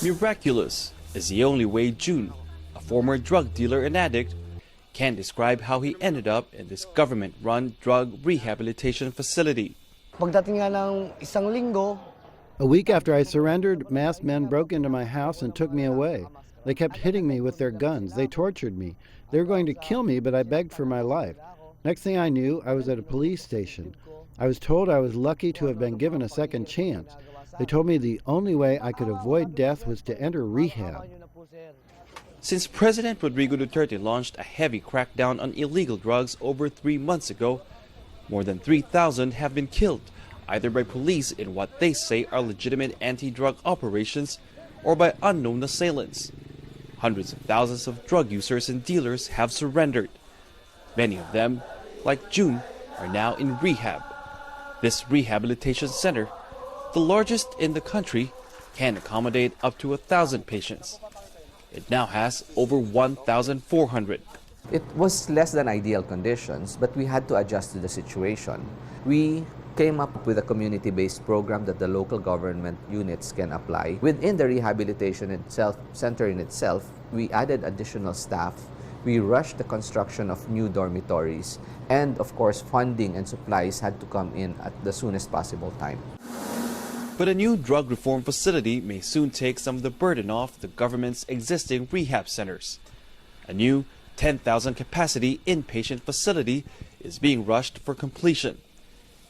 Miraculous is the only way June, a former drug dealer and addict, can describe how he ended up in this government-run drug rehabilitation facility. Pagdating nga ng isang linggo, a week after I surrendered, masked men broke into my house and took me away. They kept hitting me with their guns. They tortured me. They were going to kill me, but I begged for my life. Next thing I knew, I was at a police station. I was told I was lucky to have been given a second chance. They told me the only way I could avoid death was to enter rehab. Since President Rodrigo Duterte launched a heavy crackdown on illegal drugs over 3 months ago, more than 3,000 have been killed, either by police in what they say are legitimate anti-drug operations or by unknown assailants. Hundreds of thousands of drug users and dealers have surrendered. Many of them, like June, are now in rehab. This rehabilitation center, the largest in the country, can accommodate up to 1,000 patients. It now has over 1,400. It was less than ideal conditions, but we had to adjust to the situation. We came up with a community-based program that the local government units can apply. Within the rehabilitation center in itself, we added additional staff. We rushed the construction of new dormitories, and of course, funding and supplies had to come in at the soonest possible time. But a new drug reform facility may soon take some of the burden off the government's existing rehab centers. A new 10,000 capacity inpatient facility is being rushed for completion,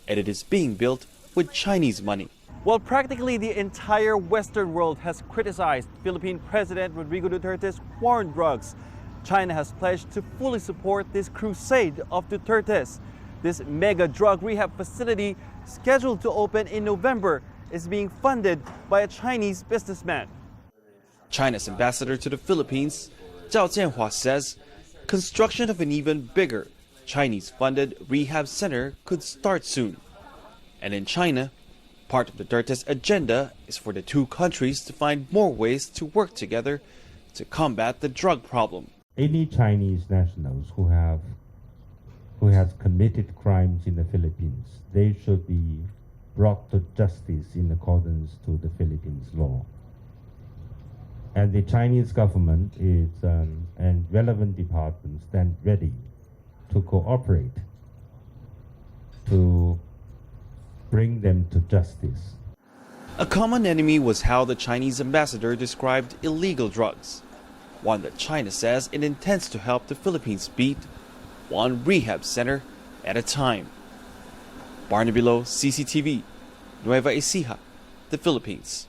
and it is being built with Chinese money. While practically the entire Western world has criticized Philippine President Rodrigo Duterte's war on drugs, China has pledged to fully support this crusade of Duterte's. This mega drug rehab facility, scheduled to open in November, is being funded by a Chinese businessman. China's ambassador to the Philippines, Zhao Jianhua, says construction of an even bigger Chinese-funded rehab center could start soon. And in China, part of Duterte's agenda is for the two countries to find more ways to work together to combat the drug problem. Any Chinese nationals who has committed crimes in the Philippines, they should be brought to justice in accordance to the Philippines law. And the Chinese government is and relevant departments stand ready to cooperate to bring them to justice. A common enemy was how the Chinese ambassador described illegal drugs, one that China says it intends to help the Philippines beat, one rehab center at a time. Barnaby, CCTV, Nueva Ecija, the Philippines.